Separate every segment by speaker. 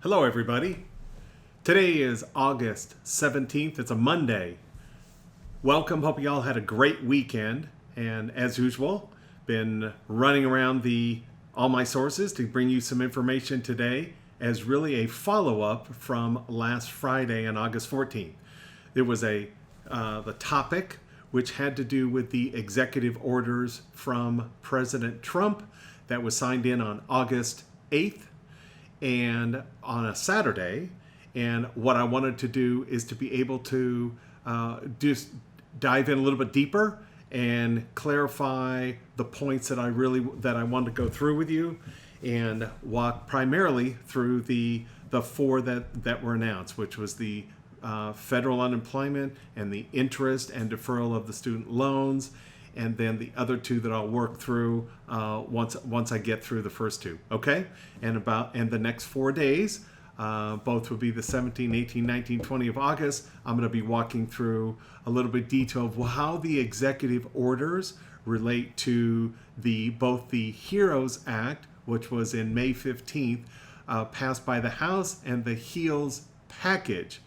Speaker 1: Hello, everybody. Today is August 17th. It's a Monday. Welcome. Hope you all had a great weekend. And as usual, been running around all my sources to bring you some information today as really a follow-up from last Friday on August 14th. There was the topic which had to do with the executive orders from President Trump that was signed in on August 8th. And on a Saturday, and what I wanted to do is to be able to just dive in a little bit deeper and clarify the points that I wanted to go through with you, and walk primarily through the four that were announced, which was the federal unemployment and the interest and deferral of the student loans, and then the other two that I'll work through once I get through the first two. Okay? And the next 4 days, both will be the 17, 18, 19, 20 of August. I'm going to be walking through a little bit detail of how the executive orders relate to both the HEROES Act, which was in May 15th, passed by the House, and the HEALS package,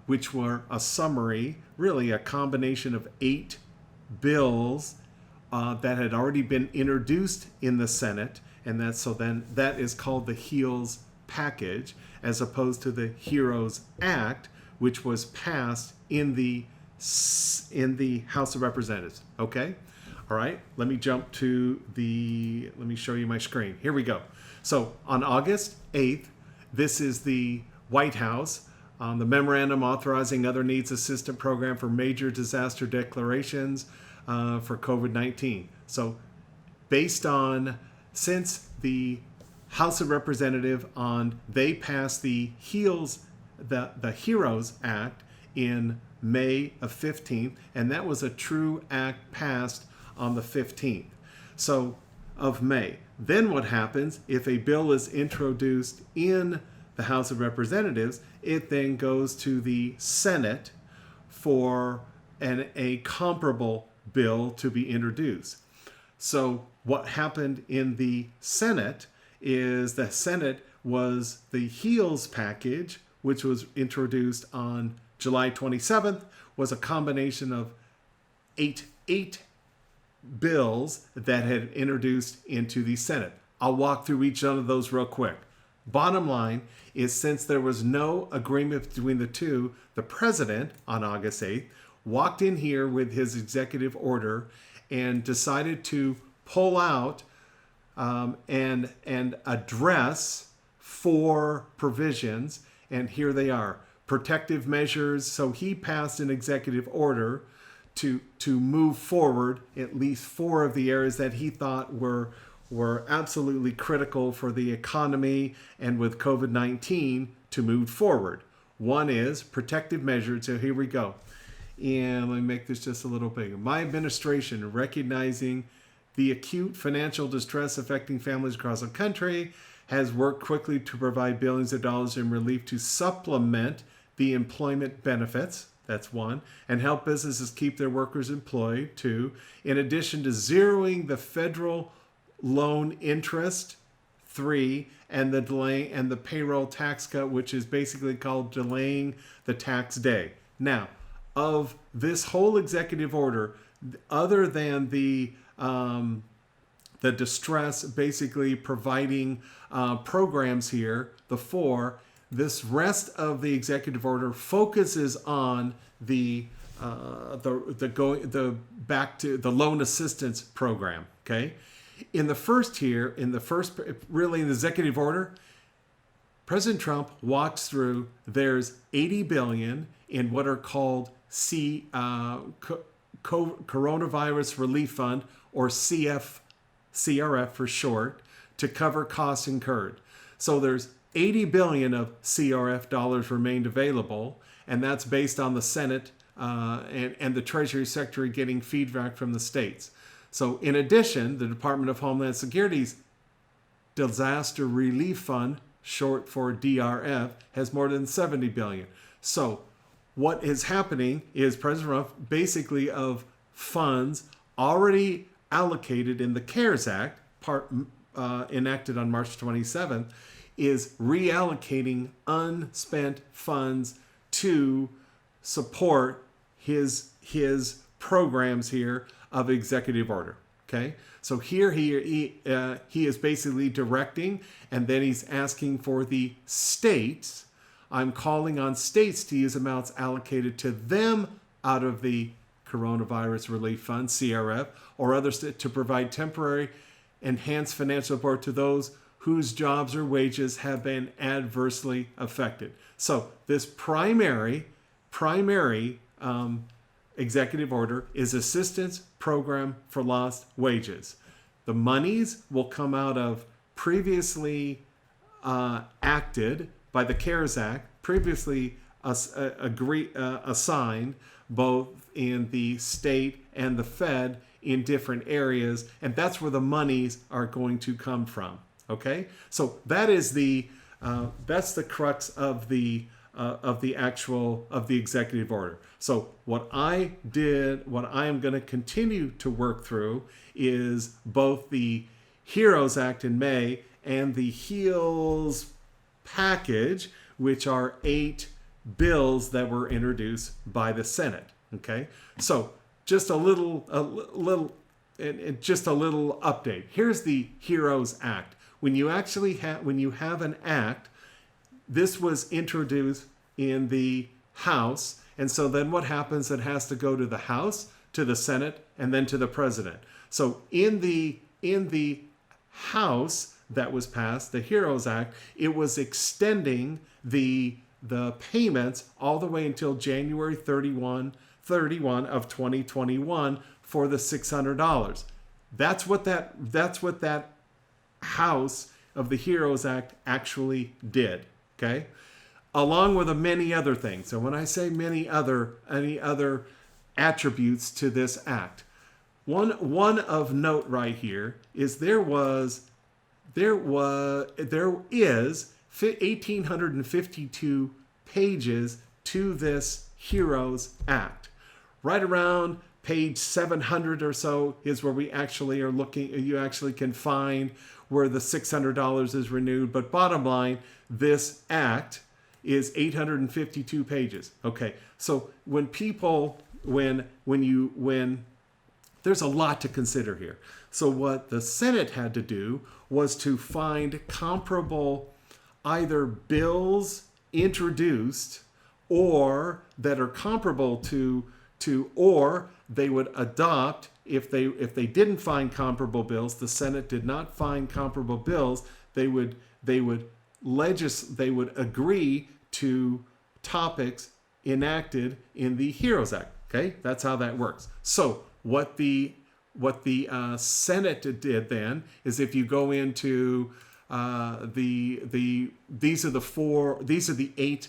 Speaker 1: which were a summary, really a combination of 8 bills that had already been introduced in the Senate, and that is called the HEALS package, as opposed to the HEROES Act, which was passed in the House of Representatives. Okay, all right. Let me jump to Let me show you my screen. Here we go. So on August 8th, this is the White House. The memorandum authorizing other needs assistance program for major disaster declarations for COVID-19. So since the House of Representatives they passed the HEALS, the HEROES Act in May of 15th, and that was a true act passed on the 15th of May. Then what happens if a bill is introduced in the House of Representatives? It then goes to the Senate for a comparable bill to be introduced. So what happened in the Senate is the Senate was the HEALS package, which was introduced on July 27th, was a combination of eight bills that had introduced into the Senate. I'll walk through each one of those real quick. Bottom line is, since there was no agreement between the two, the president on August 8th walked in here with his executive order and decided to pull out and address 4 provisions. And here they are. Protective measures. So he passed an executive order to move forward at least 4 of the areas that he thought were absolutely critical for the economy and with COVID-19 to move forward. One is protective measures. So here we go. And let me make this just a little bigger. My administration, recognizing the acute financial distress affecting families across the country, has worked quickly to provide billions of dollars in relief to supplement the employment benefits. That's 1. And help businesses keep their workers employed. 2. In addition to zeroing the federal loan interest. 3. And the delay and the payroll tax cut, which is basically called delaying the tax day. Now, of this whole executive order, other than the distress, basically providing programs here, the 4, this rest of the executive order focuses on back to the loan assistance program. Okay, in the executive order, President Trump walks through. There's $80 billion in what are called Coronavirus Relief Fund, or CRF for short, to cover costs incurred. So there's $80 billion of CRF dollars remained available, and that's based on the Senate and the Treasury Secretary getting feedback from the states. So in addition, the Department of Homeland Security's Disaster Relief Fund, short for DRF, has more than $70 billion. So what is happening is President Trump, basically, of funds already allocated in the CARES Act, enacted on March 27th, is reallocating unspent funds to support his programs here of executive order. Okay, so here he is basically directing, and then he's asking for the states. I'm calling on states to use amounts allocated to them out of the Coronavirus Relief Fund, CRF, or others to provide temporary enhanced financial support to those whose jobs or wages have been adversely affected. So this primary executive order is assistance program for lost wages. The monies will come out of previously acted by the CARES Act, previously assigned both in the state and the Fed in different areas, and that's where the monies are going to come from. Okay, so that is that's the crux of the executive order. So what I am going to continue to work through is both the HEROES Act in May and the HEALS package, which are 8 bills that were introduced by the Senate. Okay, so just a little update. Here's the HEROES Act. When you have an act, this was introduced in the House, and so then what happens? It has to go to the House, to the Senate, and then to the President. So in the House that was passed, the HEROES Act, it was extending the payments all the way until January 31 of 2021 for the $600. That's what that House of the HEROES Act actually did. Okay, along with many other things. So when I say any other attributes to this act, one of note right here is there is 1,852 pages to this HEROES Act. Right around page 700 or so is where we actually are looking. You actually can find where the $600 is renewed. But bottom line, this act is 852 pages. Okay, so when there's a lot to consider here. So what the Senate had to do was to find comparable either bills introduced or that are comparable to or they would adopt. If they didn't find comparable bills, the Senate did not find comparable bills, they would agree to topics enacted in the HEROES Act. Okay, that's how that works. So what the Senate did then is, if you go into these are the 8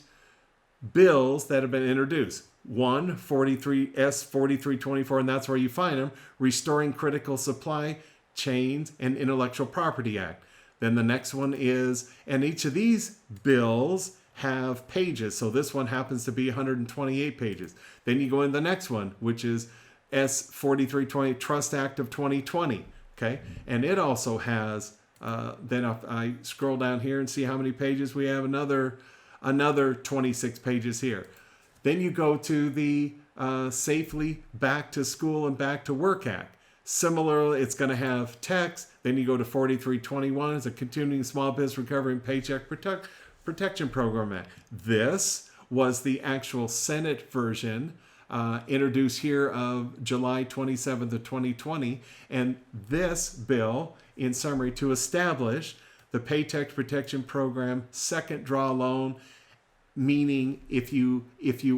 Speaker 1: bills that have been introduced. 4324, and that's where you find them, Restoring Critical Supply Chains and Intellectual Property Act. Then the next one is, and each of these bills have pages. So this one happens to be 128 pages. Then you go in the next one, which is S4320, Trust Act of 2020. Okay, and it also has, then I scroll down here and see how many pages we have, another 26 pages here. Then you go to the Safely Back to School and Back to Work Act. Similarly, it's going to have text. Then you go to 4321, it's a Continuing Small Business Recovery and Paycheck Protection Program Act. This was the actual Senate version introduced here of July 27th of 2020. And this bill, in summary, to establish the Paycheck Protection Program second draw loan, meaning if you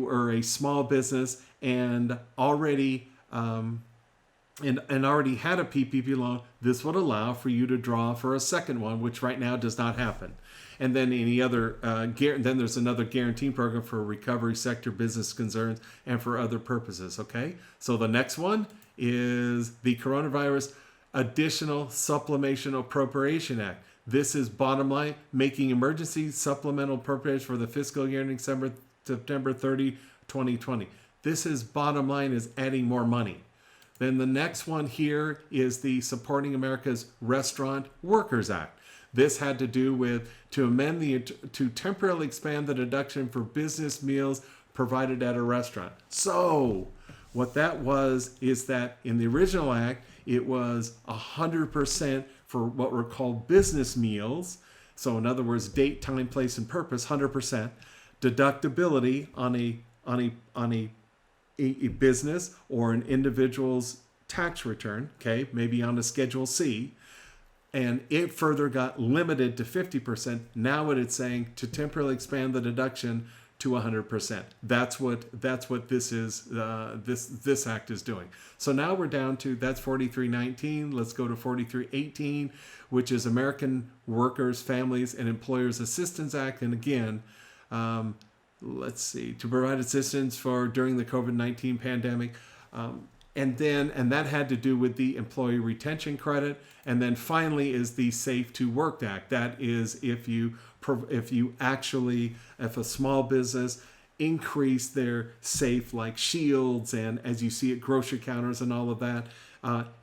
Speaker 1: are a small business and already already had a PPP loan, this would allow for you to draw for a second one, which right now does not happen. And then any other then there's another guarantee program for recovery sector business concerns and for other purposes. Okay, so the next one is the Coronavirus Additional Supplemental Appropriation Act. This is, bottom line, making emergency supplemental appropriations for the fiscal year ending September 30, 2020. This is, bottom line, is adding more money. Then the next one here is the Supporting America's Restaurant Workers Act. This had to do with to temporarily expand the deduction for business meals provided at a restaurant. So what that was is that in the original act, it was 100% for what were called business meals. So in other words, date, time, place, and purpose, 100% deductibility on a business or an individual's tax return. Okay, maybe on a Schedule C. And it further got limited to 50%. Now what it's saying to temporarily expand the deduction to 100%. That's what this is. This act is doing. So now we're down to that's 4319. Let's go to 4318, which is American Workers, Families, and Employers Assistance Act. And again, let's see, to provide assistance for during the COVID-19 pandemic. And that had to do with the employee retention credit. And then finally is the Safe to Work Act. That is if a small business increase their safe, like shields and as you see at grocery counters and all of that,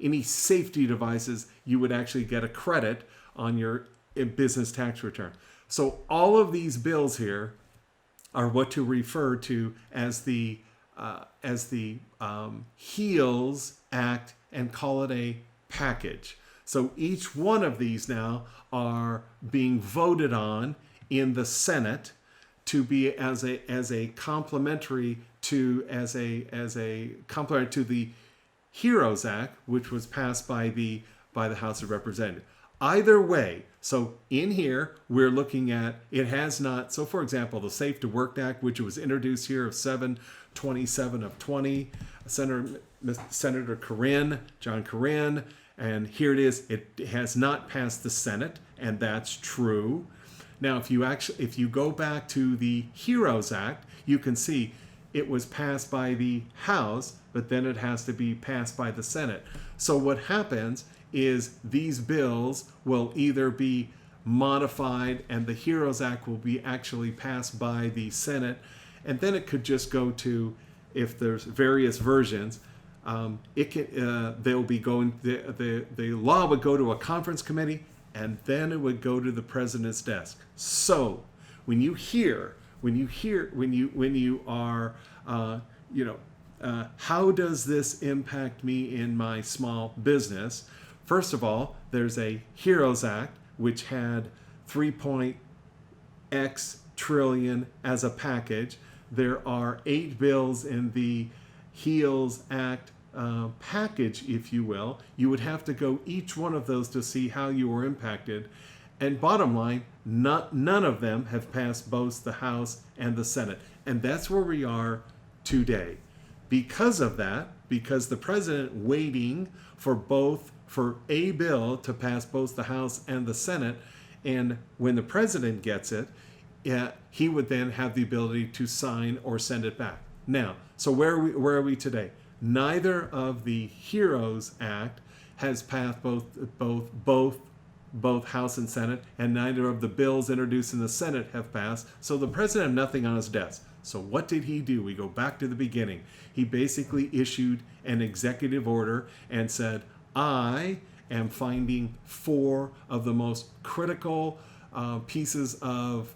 Speaker 1: any safety devices, you would actually get a credit on your business tax return. So all of these bills here are what to refer to as the HEALS Act and call it a package. So each one of these now are being voted on in the Senate to be as a complementary to the HEROES Act, which was passed by the House of Representatives. Either way, so in here we're looking at it has not. So for example, the Safe to Work Act, which was introduced here of 7/27 of 20, Senator John Cornyn. And here it is. It has not passed the Senate, and that's true. Now, if you go back to the HEROES Act, you can see it was passed by the House, but then it has to be passed by the Senate. So what happens is these bills will either be modified, and the HEROES Act will be actually passed by the Senate, and then it could just go to, if there's various versions. They'll be going. The law would go to a conference committee, and then it would go to the president's desk. So when you are, how does this impact me in my small business? First of all, there's a HEROES Act which had 3.x trillion as a package. There are 8 bills in the HEALS Act package, if you will. You would have to go each one of those to see how you were impacted. And bottom line, none of them have passed both the House and the Senate. And that's where we are today. Because of that, because the president waiting for a bill to pass both the House and the Senate, and when the president gets it, he would then have the ability to sign or send it back. Now, so where are we today? Neither of the HEROES Act has passed both House and Senate, and neither of the bills introduced in the Senate have passed. So the president had nothing on his desk. So what did he do? We go back to the beginning. He basically issued an executive order and said, I am finding 4 of the most critical pieces of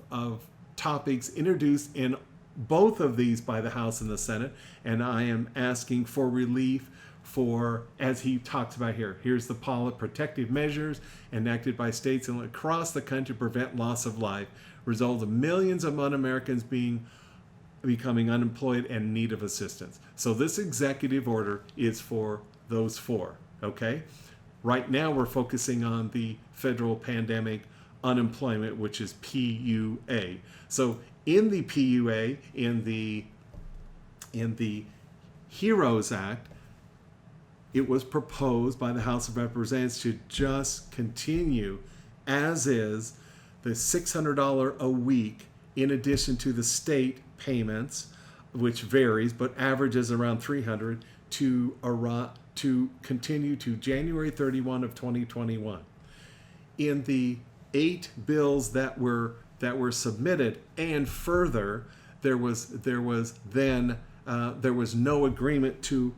Speaker 1: topics introduced in both of these by the House and the Senate, and I am asking for relief for, as he talks about here, here's the protective measures enacted by states and across the country to prevent loss of life, result of millions of un-Americans becoming unemployed and in need of assistance. So this executive order is for those 4, okay? Right now we're focusing on the federal pandemic unemployment, which is PUA. So in the PUA, in the HEROES Act, it was proposed by the House of Representatives to just continue as is the $600 a week in addition to the state payments, which varies but averages around $300 to continue to January 31 of 2021. In the 8 bills that were submitted, and further, there was no agreement to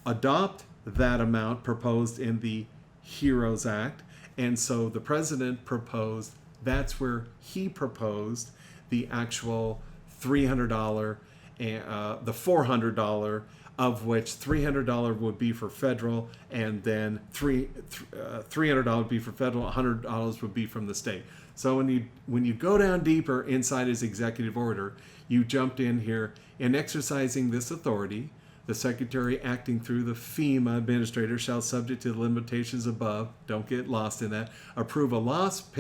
Speaker 1: adopt that amount proposed in the HEROES Act, And so the president proposed, that's where he proposed the actual $300 and the $400, of which $300 would be for federal, and then $300 would be for federal, $100 would be from the state. So when you go down deeper inside his executive order, you jumped in here, in exercising this authority, the secretary acting through the FEMA administrator shall, subject to the limitations above, don't get lost in that, approve a lost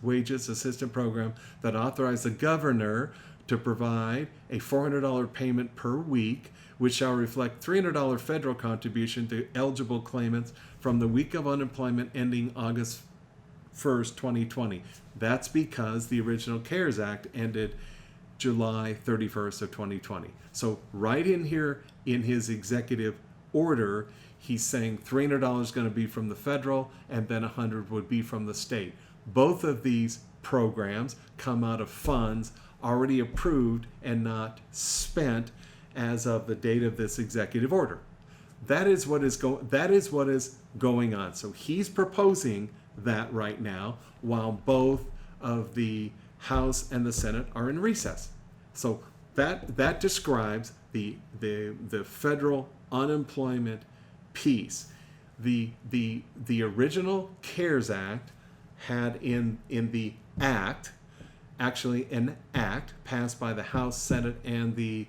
Speaker 1: wages assistance program that authorizes the governor to provide a $400 payment per week, which shall reflect $300 federal contribution to eligible claimants from the week of unemployment ending August 1st, 2020. That's because the original CARES Act ended July 31st of 2020. So right in here in his executive order, he's saying $300 is going to be from the federal, and then $100 would be from the state. Both of these programs come out of funds already approved and not spent as of the date of this executive order. That is what is going on. So he's proposing that right now, while both of the House and the Senate are in recess. So that describes the federal unemployment piece. The original CARES Act had in the act, actually an act passed by the House, Senate, and the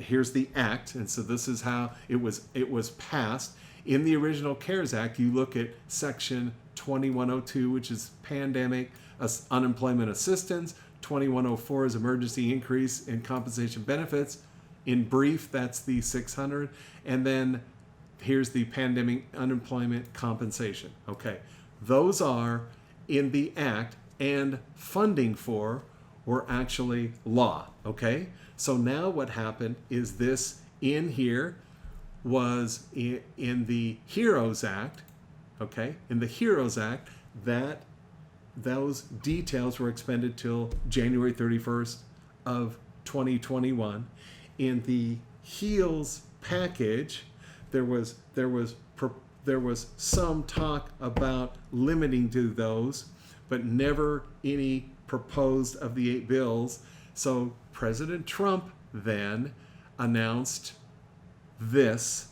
Speaker 1: here's the act, and so this is how it was passed. In the original CARES Act, you look at section 2102, which is pandemic unemployment assistance. 2104 is emergency increase in compensation benefits. In brief, that's the 600. And then here's the pandemic unemployment compensation. Okay, those are in the act, and funding for were actually law. Okay, so now what happened is this in here was in the HEROES Act. Okay, in the HEROES Act, that those details were expended till January 31st of 2021. In the HEALS package, there was some talk about limiting to those, but never any proposed of the 8 bills. So President Trump then announced this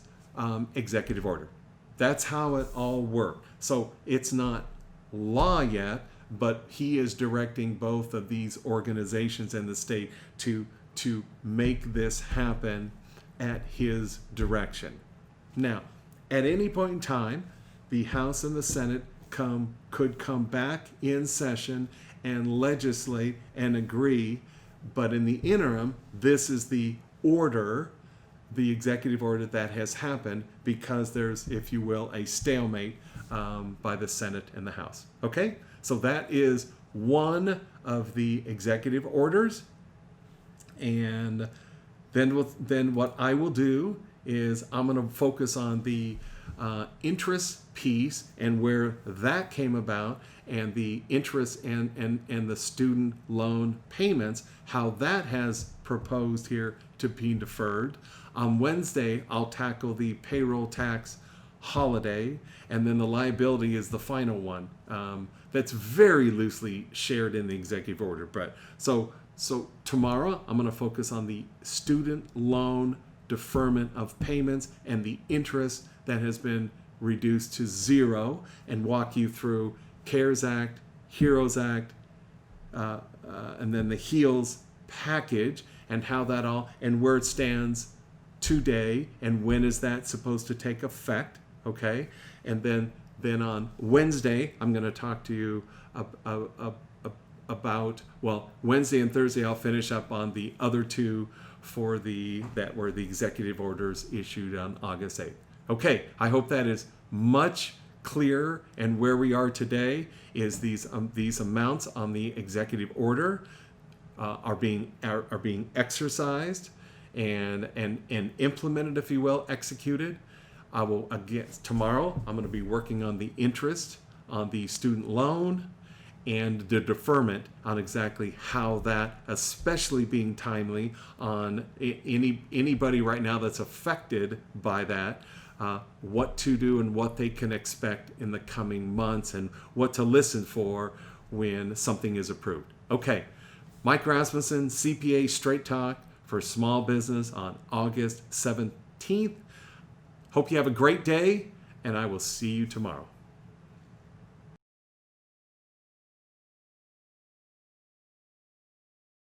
Speaker 1: executive order. That's how it all worked. So it's not law yet, but he is directing both of these organizations in the state to make this happen at his direction. Now, at any point in time, the House and the Senate could come back in session and legislate and agree, but in the interim, this is the order, the executive order that has happened, because there's, if you will, a stalemate by the Senate and the House. Okay, so that is one of the executive orders, and then what I will do is I'm going to focus on the interest piece and where that came about, and the interest and the student loan payments, how that has proposed here to be deferred. On Wednesday, I'll tackle the payroll tax holiday, and then the liability is the final one. That's very loosely shared in the executive order. But so tomorrow, I'm going to focus on the student loan deferment of payments and the interest that has been reduced to zero, and walk you through CARES Act, HEROES Act, and then the HEALS package, and how that all, and where it stands today, and when is that supposed to take effect, okay? And then on Wednesday, I'm going to talk to you about, well, Wednesday and Thursday, I'll finish up on the other two that were the executive orders issued on August 8th. Okay, I hope that is much clearer, and where we are today is these amounts on the executive order are being exercised and implemented, if you will, executed. I will, again, tomorrow I'm going to be working on the interest on the student loan and the deferment, on exactly how that, especially being timely on anybody right now that's affected by that, what to do and what they can expect in the coming months and what to listen for when something is approved. Okay, Mike Rasmussen, CPA Straight Talk for Small Business on August 17th. Hope you have a great day, and I will see you tomorrow.